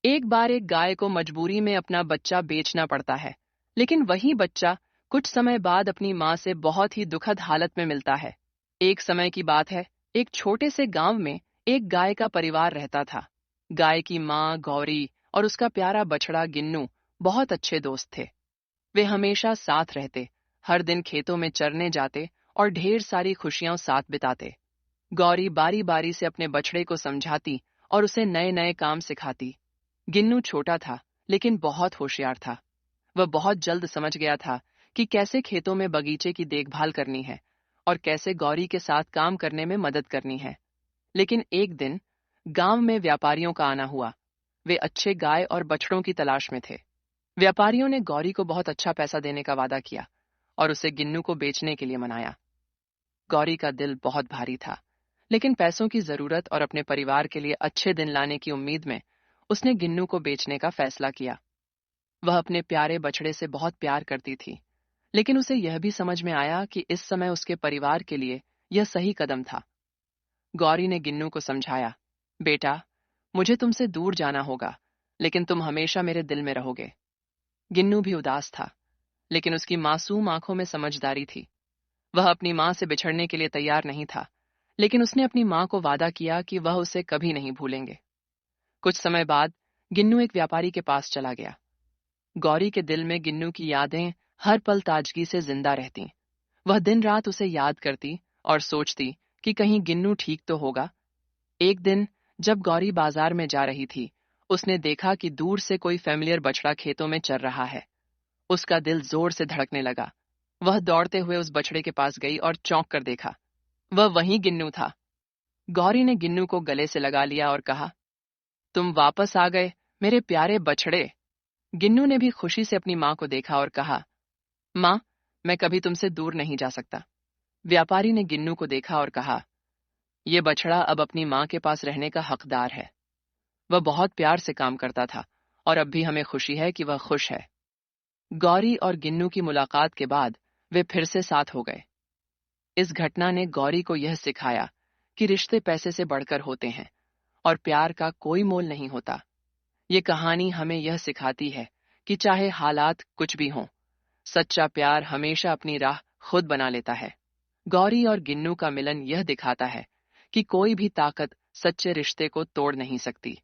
एक बार एक गाय को मजबूरी में अपना बच्चा बेचना पड़ता है, लेकिन वही बच्चा कुछ समय बाद अपनी माँ से बहुत ही दुखद हालत में मिलता है। एक समय की बात है, एक छोटे से गांव में एक गाय का परिवार रहता था। गाय की माँ गौरी और उसका प्यारा बछड़ा गिन्नू बहुत अच्छे दोस्त थे। वे हमेशा साथ रहते, हर दिन खेतों में चरने जाते और ढेर सारी खुशियां साथ बिताते। गौरी बारी बारी से अपने बछड़े को समझाती और उसे नए नए काम सिखाती। गिन्नू छोटा था, लेकिन बहुत होशियार था। वह बहुत जल्द समझ गया था कि कैसे खेतों में बगीचे की देखभाल करनी है और कैसे गौरी के साथ काम करने में मदद करनी है। लेकिन एक दिन गांव में व्यापारियों का आना हुआ। वे अच्छे गाय और बछड़ों की तलाश में थे। व्यापारियों ने गौरी को बहुत अच्छा पैसा देने का वादा किया और उसे गिन्नू को बेचने के लिए मनाया। गौरी का दिल बहुत भारी था, लेकिन पैसों की जरूरत और अपने परिवार के लिए अच्छे दिन लाने की उम्मीद में उसने गिन्नू को बेचने का फैसला किया। वह अपने प्यारे बछड़े से बहुत प्यार करती थी, लेकिन उसे यह भी समझ में आया कि इस समय उसके परिवार के लिए यह सही कदम था। गौरी ने गिन्नू को समझाया, बेटा, मुझे तुमसे दूर जाना होगा, लेकिन तुम हमेशा मेरे दिल में रहोगे। गिन्नू भी उदास था, लेकिन उसकी मासूम आंखों में समझदारी थी। वह अपनी माँ से बिछड़ने के लिए तैयार नहीं था, लेकिन उसने अपनी माँ को वादा किया कि वह उसे कभी नहीं भूलेंगे। कुछ समय बाद गिन्नू एक व्यापारी के पास चला गया। गौरी के दिल में गिन्नू की यादें हर पल ताजगी से जिंदा रहती। वह दिन रात उसे याद करती और सोचती कि कहीं गिन्नू ठीक तो होगा। एक दिन जब गौरी बाजार में जा रही थी, उसने देखा कि दूर से कोई फेमिलियर बछड़ा खेतों में चर रहा है। उसका दिल जोर से धड़कने लगा। वह दौड़ते हुए उस बछड़े के पास गई और चौंक कर देखा, वह वही गिन्नू था। गौरी ने गिन्नू को गले से लगा लिया और कहा, तुम वापस आ गए, मेरे प्यारे बछड़े। गिन्नू ने भी खुशी से अपनी माँ को देखा और कहा, माँ, मैं कभी तुमसे दूर नहीं जा सकता। व्यापारी ने गिन्नू को देखा और कहा, यह बछड़ा अब अपनी माँ के पास रहने का हकदार है। वह बहुत प्यार से काम करता था और अब भी हमें खुशी है कि वह खुश है। गौरी और गिन्नू की मुलाकात के बाद वे फिर से साथ हो गए। इस घटना ने गौरी को यह सिखाया कि रिश्ते पैसे से बढ़कर होते हैं और प्यार का कोई मोल नहीं होता। ये कहानी हमें यह सिखाती है कि चाहे हालात कुछ भी हों, सच्चा प्यार हमेशा अपनी राह खुद बना लेता है। गौरी और गिन्नू का मिलन यह दिखाता है कि कोई भी ताकत सच्चे रिश्ते को तोड़ नहीं सकती,